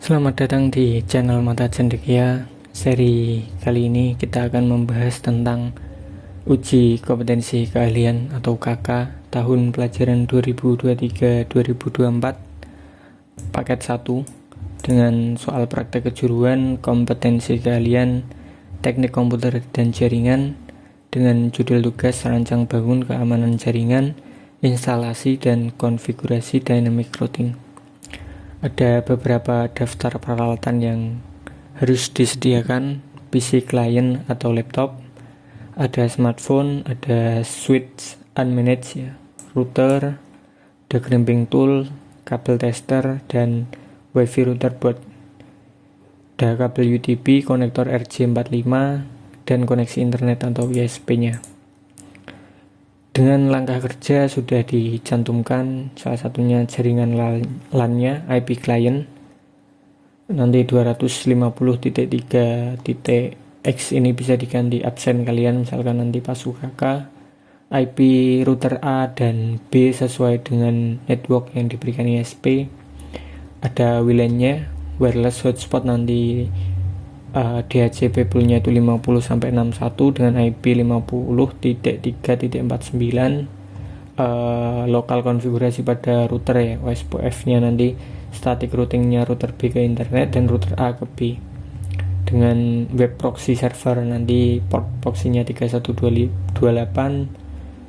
Selamat datang di channel Mata Cendekia. Seri kali ini kita akan membahas tentang uji kompetensi keahlian atau KK tahun pelajaran 2023-2024 paket 1 dengan soal praktek kejuruan kompetensi keahlian teknik komputer dan jaringan dengan judul tugas rancang bangun keamanan jaringan, instalasi dan konfigurasi dynamic routing. Ada beberapa daftar peralatan yang harus disediakan: PC client atau laptop, ada smartphone, ada switch unmanaged ya, router, ada crimping tool, kabel tester, dan wifi router board. Ada kabel UTP, konektor RJ45, dan koneksi internet atau ISP-nya. Dengan langkah kerja sudah dicantumkan salah satunya jaringan LAN-nya, IP client, nanti 250.3.x ini bisa diganti absen kalian misalkan nanti pas UKK. IP router A dan B sesuai dengan network yang diberikan ISP. Ada WLAN-nya, wireless hotspot, nanti DHCP poolnya itu 50-61 dengan IP 50.3.49. Lokal konfigurasi pada router ya, OSPF-nya nanti static routingnya router B ke internet dan router A ke B. Dengan web proxy server nanti port proxy-nya 3128,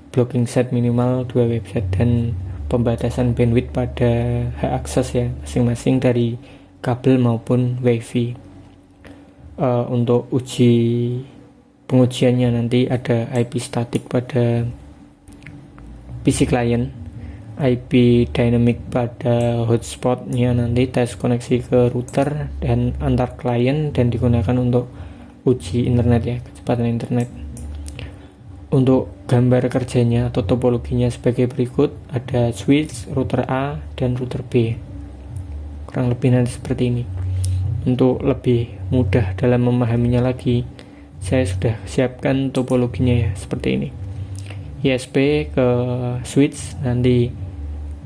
blocking set minimal 2 website, dan pembatasan bandwidth pada hak akses ya masing-masing dari kabel maupun wifi. Untuk pengujiannya nanti ada IP static pada PC client, IP dynamic pada hotspotnya, nanti tes koneksi ke router dan antar klien, dan digunakan untuk uji internet ya, kecepatan internet. Untuk gambar kerjanya atau topologinya sebagai berikut: ada switch, router A, dan router B. Kurang lebih nanti seperti ini. Untuk lebih mudah dalam memahaminya lagi, saya sudah siapkan topologinya ya, seperti ini. ISP ke switch, nanti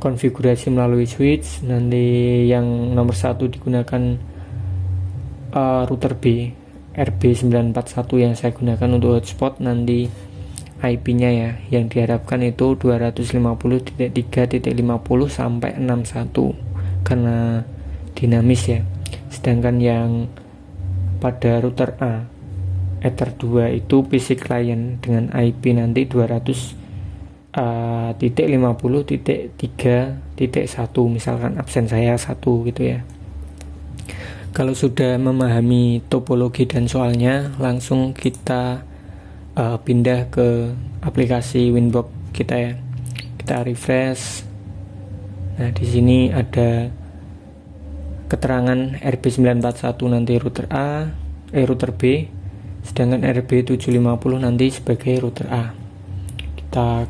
konfigurasi melalui switch, nanti yang nomor 1 digunakan router B, RB941 yang saya gunakan untuk hotspot, nanti IP-nya ya yang diharapkan itu 250.3.50 sampai 61 karena dinamis ya. Sedangkan yang pada router A Ether 2 itu PC client dengan IP nanti 200.50.3.1 misalkan absen saya 1 gitu ya. Kalau sudah memahami topologi dan soalnya, langsung kita pindah ke aplikasi Winbox kita ya. Kita refresh. Nah, di sini ada keterangan RB941 nanti router router B, sedangkan RB750 nanti sebagai router A. Kita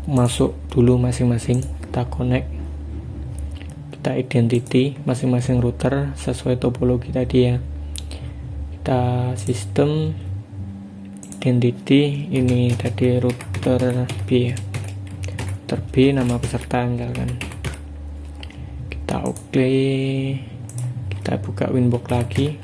masuk dulu masing-masing, kita connect, kita identity masing-masing router sesuai topologi tadi ya. Kita sistem identity, ini tadi router B ya, router B, nama peserta misalkan. Kita oke, kita buka Winbox lagi,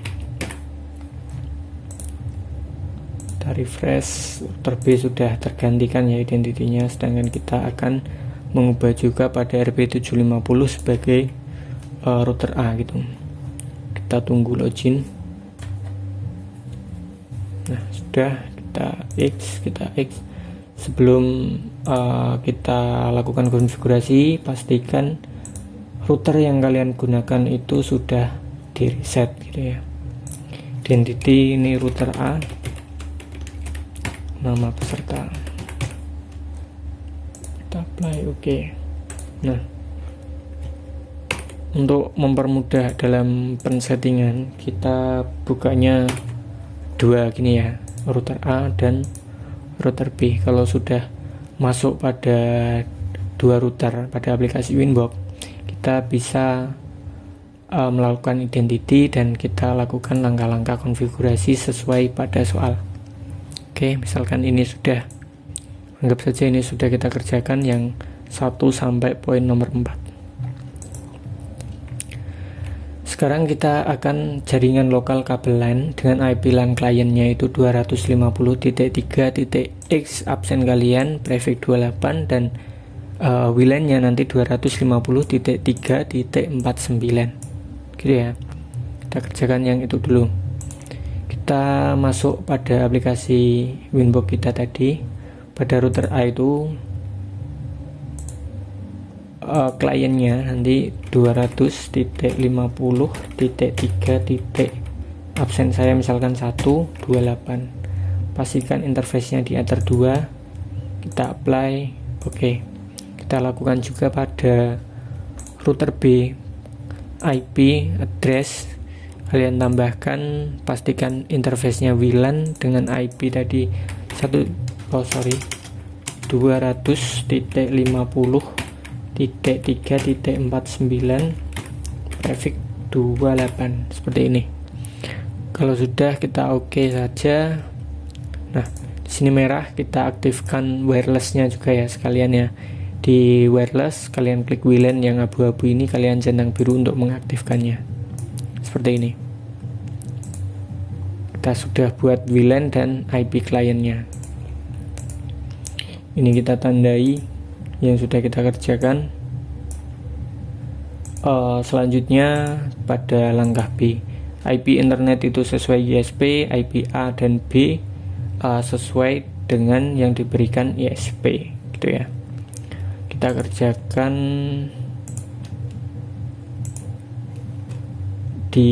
kita refresh. Router B sudah tergantikan ya identitinya, sedangkan kita akan mengubah juga pada RB750 sebagai router A gitu. Kita tunggu login. Nah, sudah, kita X. Sebelum kita lakukan konfigurasi, pastikan router yang kalian gunakan itu sudah di reset gitu ya. Identity ini router A, nama peserta, kita apply oke. Nah, untuk mempermudah dalam pensettingan, kita bukanya dua gini ya, router A dan router B. Kalau sudah masuk pada dua router pada aplikasi Winbox, kita bisa melakukan identity dan kita lakukan langkah-langkah konfigurasi sesuai pada soal. Oke, misalkan ini sudah, anggap saja ini sudah kita kerjakan yang 1 sampai poin nomor 4. Sekarang kita akan jaringan lokal kabel LAN dengan IP LAN kliennya itu 250.3.x absen kalian prefix 28 dan WLAN-nya nanti 250.3.49 gitu ya. Kita kerjakan yang itu dulu. Kita masuk pada aplikasi Winbox kita tadi. Pada router A itu kliennya nanti 200.50.3. absen saya misalkan 128. Pastikan interface-nya di Ether 2. Kita apply. Oke. Kita lakukan juga pada router B, IP address kalian tambahkan, pastikan interface-nya WLAN dengan IP tadi 200.50.3.49 prefix 28 seperti ini. Kalau sudah, kita oke saja. Nah, di sini merah, kita aktifkan wireless-nya juga ya sekalian ya. Di wireless kalian klik WLAN yang abu-abu ini, kalian centang biru untuk mengaktifkannya. Seperti ini. Kita sudah buat WLAN dan IP kliennya. Ini kita tandai yang sudah kita kerjakan. Selanjutnya pada langkah B, IP internet itu sesuai ISP, IP A dan B sesuai dengan yang diberikan ISP gitu ya. Kita kerjakan di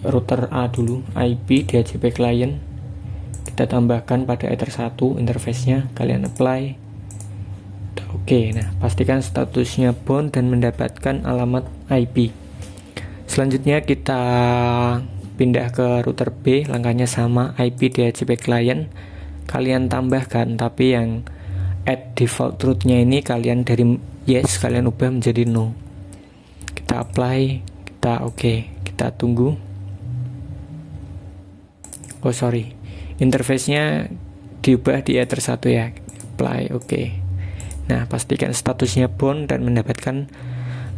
router A dulu, IP DHCP client kita tambahkan pada Ether 1 interface-nya, kalian apply. Oke, nah pastikan statusnya bound dan mendapatkan alamat IP. Selanjutnya kita pindah ke router B, langkahnya sama, IP DHCP client kalian tambahkan, tapi yang add default route-nya ini kalian dari yes kalian ubah menjadi no. Kita apply, kita oke, kita tunggu. Oh sorry, interface-nya diubah di Ether 1 ya. Apply, oke. Nah, pastikan statusnya bound dan mendapatkan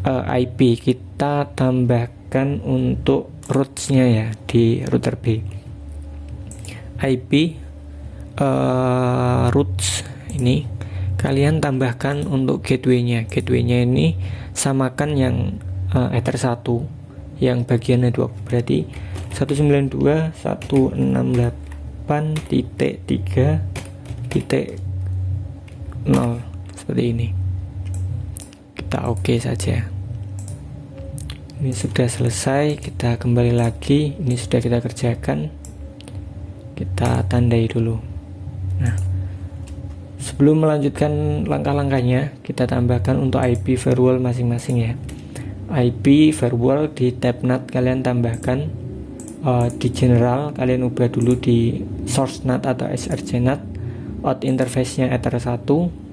IP. Kita tambahkan untuk routes-nya ya di router B. IP routes ini kalian tambahkan untuk gateway-nya. Gateway-nya ini samakan yang Ether 1 yang bagiannya 2, berarti 192.168.3.0 seperti ini. Kita oke saja. Ini sudah selesai, kita kembali lagi. Ini sudah kita kerjakan. Kita tandai dulu. Nah, sebelum melanjutkan langkah-langkahnya, kita tambahkan untuk IP firewall masing-masing ya. IP firewall di tab NAT kalian tambahkan, di general kalian ubah dulu di source NAT atau SRC NAT. Out interface-nya Ether 1.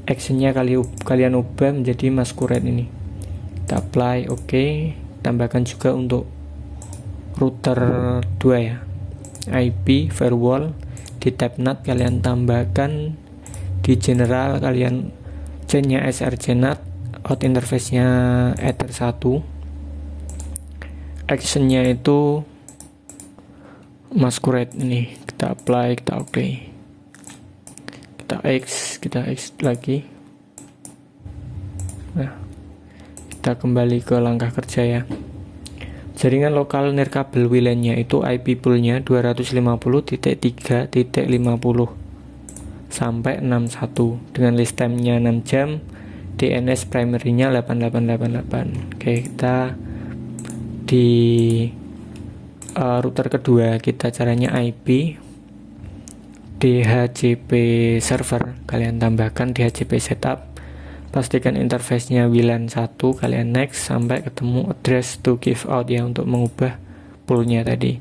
Actionnya kalian ubah menjadi masquerade ini. Kita apply, oke. Tambahkan juga untuk router 2 ya. IP firewall di tab NAT kalian tambahkan, di general kalian chainnya SRC NAT, out interface-nya Ether 1. Actionnya itu masquerade ini. Kita apply, kita oke. Kita X lagi. Nah, kita kembali ke langkah kerja ya. Jaringan lokal nirkabel WLAN-nya itu IP pool-nya 250.3.50 sampai 61 dengan list time-nya 6 jam, DNS primary-nya 8888. Oke, kita di router kedua kita caranya IP DHCP server, kalian tambahkan DHCP setup, pastikan interface-nya WLAN 1, kalian next sampai ketemu address to give out ya untuk mengubah pool-nya tadi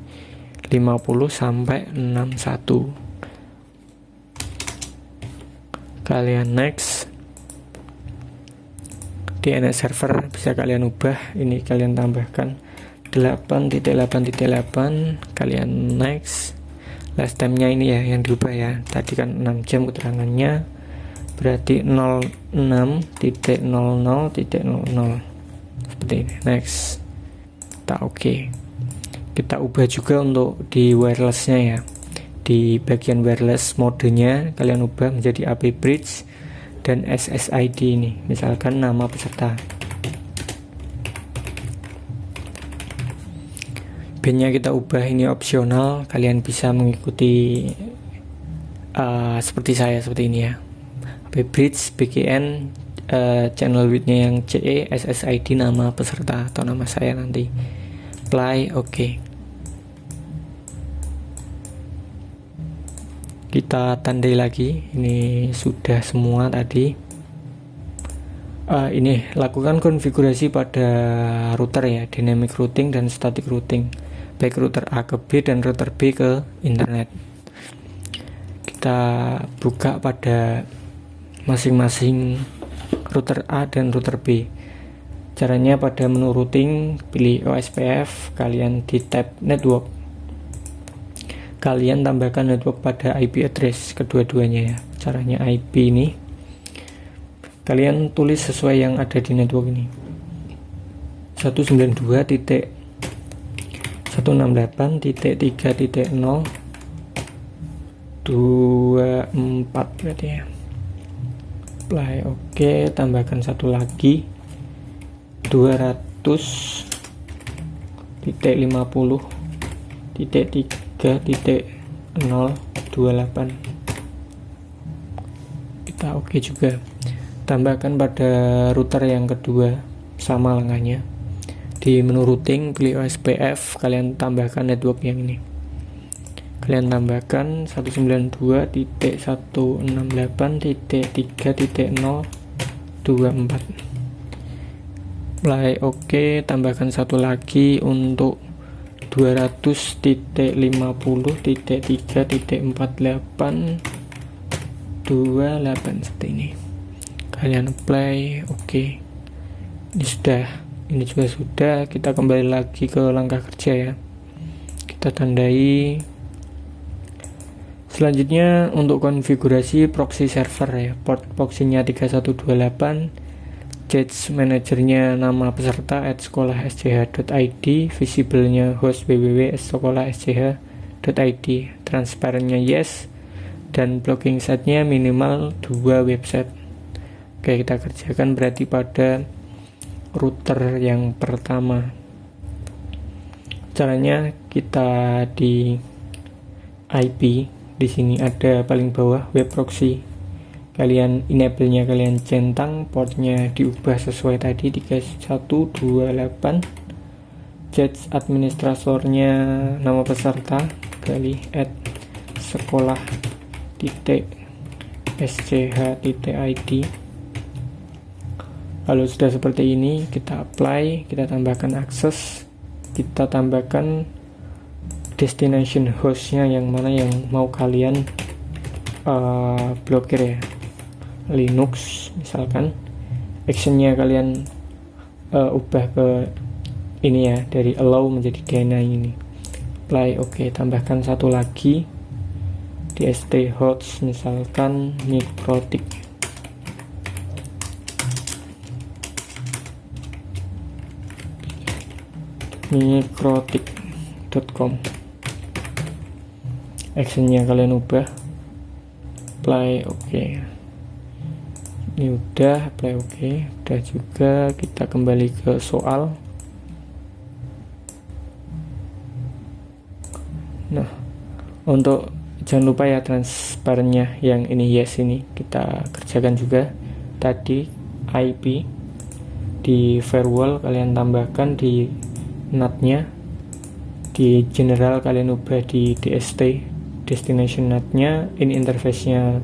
50 sampai 61. Kalian next. DNS server bisa kalian ubah, ini kalian tambahkan 8.8.8, kalian next. Last time-nya ini ya yang diubah ya. Tadi kan 6 jam keterangannya, berarti 06.00.00 seperti ini. Next. kita oke. Kita ubah juga untuk di wirelessnya ya. Di bagian wireless modenya kalian ubah menjadi AP Bridge dan SSID ini, misalkan nama peserta. Bandnya kita ubah, ini opsional, kalian bisa mengikuti seperti saya seperti ini ya. AP Bridge, BGN, channel widthnya yang CE, SSID nama peserta atau nama saya nanti. Apply, oke. Kita tandai lagi, ini sudah semua tadi. Ini lakukan konfigurasi pada router ya, dynamic routing dan static routing, baik router A ke B dan router B ke internet. Kita buka pada masing-masing router A dan router B. Caranya pada menu routing, pilih OSPF, kalian di tab network, kalian tambahkan network pada IP address kedua-duanya ya. Caranya IP ini kalian tulis sesuai yang ada di network ini, 192.3.0.24 berarti ya. Apply, oke. Tambahkan satu lagi, 200.50.3.028. Kita oke juga. Tambahkan pada router yang kedua, sama langkahnya. Di menu routing, pilih OSPF, kalian tambahkan network yang ini. Kalian tambahkan 192.168.3.024. Mulai oke, tambahkan satu lagi untuk 200.50.3.4828 seperti ini. Kalian apply, oke. Ini sudah, ini juga sudah. Kita kembali lagi ke langkah kerja ya. Kita tandai. Selanjutnya untuk konfigurasi proxy server ya, port proxy-nya 3128, Judge manajernya nama peserta @sekolah.sch.id, visible-nya host www.sekolah.sch.id, transparennya yes, dan blocking set-nya minimal 2 website. Oke, kita kerjakan berarti pada router yang pertama. Caranya kita di IP, di sini ada paling bawah web proxy. Kalian enable-nya kalian centang, portnya diubah sesuai tadi 3128. Judge administratornya nama peserta kali @sekolah.sch.id. Kalau sudah seperti ini, kita apply, kita tambahkan akses, kita tambahkan destination hostnya yang mana yang mau kalian blokir ya, Linux misalkan. Actionnya kalian ubah ke ini ya, dari allow menjadi deny ini. Apply, oke. Tambahkan satu lagi, dst host misalkan mikrotik. mikrotik.com. Actionnya kalian ubah, apply, oke. Ini udah, apply, oke. Udah juga. Kita kembali ke soal. Nah, untuk jangan lupa ya transparennya yang ini yes, ini kita kerjakan juga tadi. IP di firewall kalian tambahkan di NAT-nya, di general kalian ubah di DST, destination NAT-nya, ini interface-nya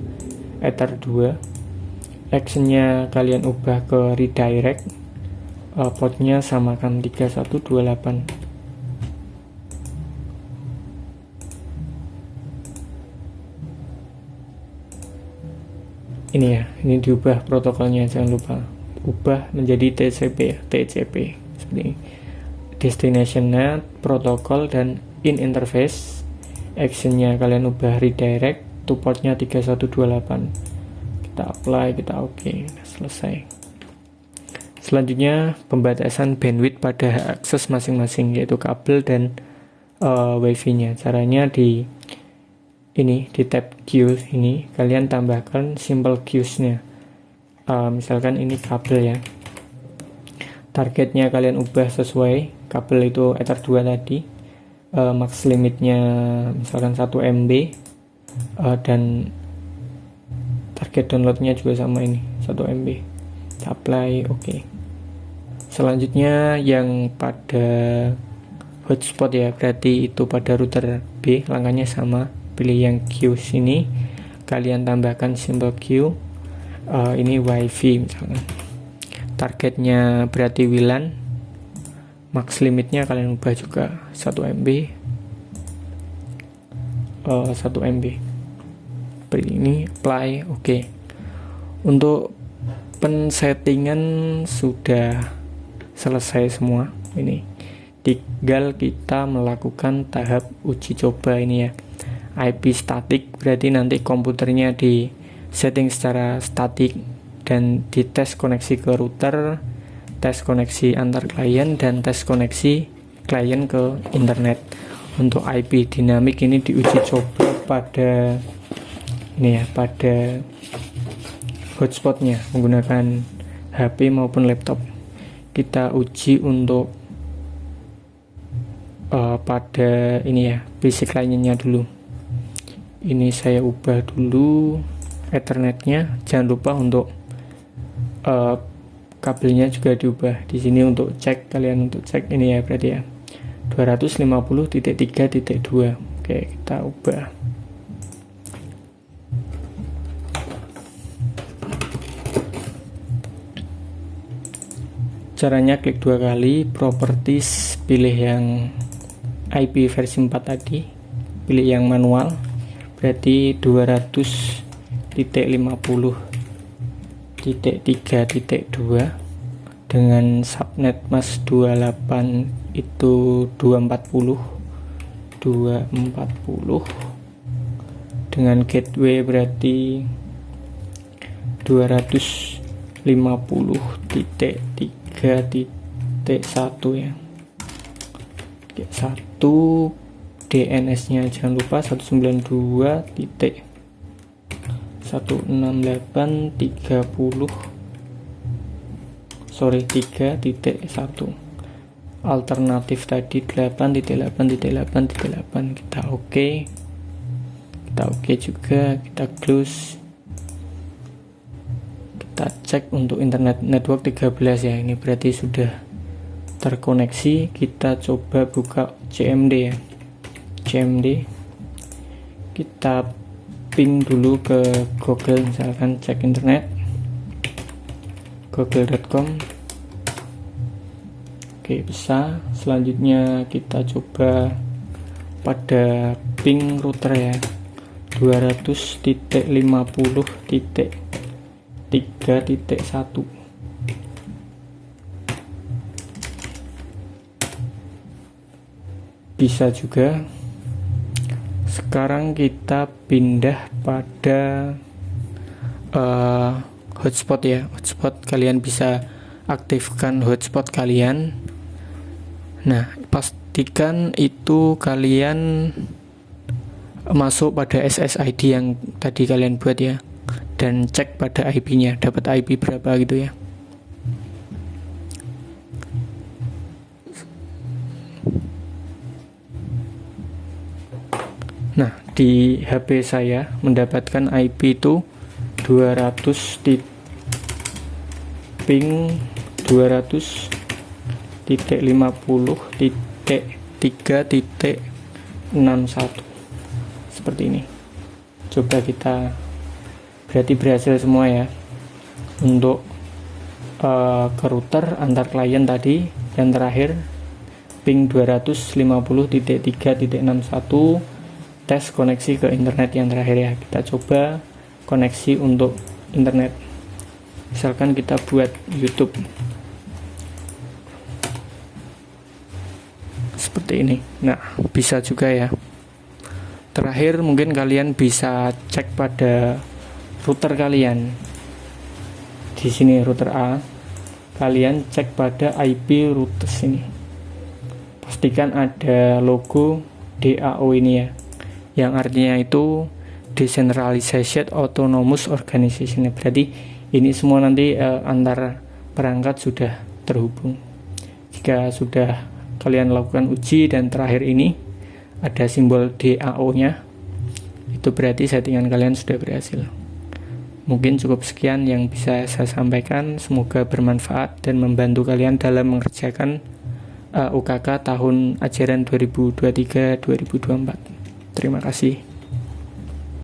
Ether 2. Action-nya kalian ubah ke redirect, portnya samakan 3128. Ini ya, ini diubah protokolnya, jangan lupa ubah menjadi TCP ya, TCP seperti ini. Destination NAT, protokol, dan in interface. Actionnya kalian ubah redirect to portnya 3128. Kita apply, kita oke. Selesai. Selanjutnya pembatasan bandwidth pada akses masing-masing, yaitu kabel dan wifi-nya. Caranya di tab queues ini kalian tambahkan simple queues-nya. Misalkan ini kabel ya. Targetnya kalian ubah sesuai kabel itu Ether 2 tadi. Max limitnya misalkan 1 MB, dan target downloadnya juga sama ini 1 MB. Apply, oke. Selanjutnya yang pada hotspot ya, berarti itu pada router B, langkahnya sama. Pilih yang queues ini, kalian tambahkan simple queue. Ini wifi misalkan. Targetnya berarti WLAN. Max limitnya kalian ubah juga 1 MB. 1 MB. Seperti ini, apply, oke. Untuk pensettingan sudah selesai semua. Ini tinggal kita melakukan tahap uji coba ini ya. IP static berarti nanti komputernya di setting secara statik dan dites koneksi ke router, tes koneksi antar klien, dan tes koneksi klien ke internet. Untuk IP dinamik ini diuji coba pada pada hotspotnya menggunakan HP maupun laptop. Kita uji untuk pada PC kliennya dulu. Ini saya ubah dulu Ethernetnya. Jangan lupa untuk kabelnya juga diubah. Di sini untuk cek, kalian untuk cek ini ya, berarti ya 250.3.2. Oke, kita ubah. Caranya klik 2 kali, properties, pilih yang IP versi 4 tadi, pilih yang manual, berarti 200.50.3.2 dengan subnet mask 28 itu 240 dengan gateway berarti 250.3.1 ya. Oke, 1 DNS nya jangan lupa 3.192.168.30 alternatif tadi 8.8.8.8. kita oke juga, kita close. Kita cek untuk internet network 13 ya, ini berarti sudah terkoneksi. Kita coba buka CMD ya, CMD kita ping dulu ke Google, misalkan cek internet google.com. Oke, bisa. Selanjutnya kita coba pada ping router ya, 200.50.3.1. bisa juga. Sekarang kita pindah pada hotspot ya. Hotspot, kalian bisa aktifkan hotspot kalian. Nah, pastikan itu kalian masuk pada SSID yang tadi kalian buat ya, dan cek pada IP-nya, dapat IP berapa gitu ya. Nah, di HP saya mendapatkan IP itu 200.ping200.50.3.61 seperti ini. Coba kita, berarti berhasil semua ya untuk ke router antar klien tadi. Yang terakhir ping 250.3.61 tes koneksi ke internet yang terakhir ya. Kita coba koneksi untuk internet, misalkan kita buat YouTube seperti ini. Nah, bisa juga ya. Terakhir mungkin kalian bisa cek pada router kalian. Di sini router A, kalian cek pada IP routes ini. Pastikan ada logo DAO ini ya, yang artinya itu Decentralized Autonomous Organization. Berarti ini semua nanti antar perangkat sudah terhubung. Jika sudah kalian lakukan uji dan terakhir ini ada simbol DAO nya, itu berarti settingan kalian sudah berhasil. Mungkin cukup sekian yang bisa saya sampaikan, semoga bermanfaat dan membantu kalian dalam mengerjakan UKK tahun ajaran 2023-2024. Terima kasih.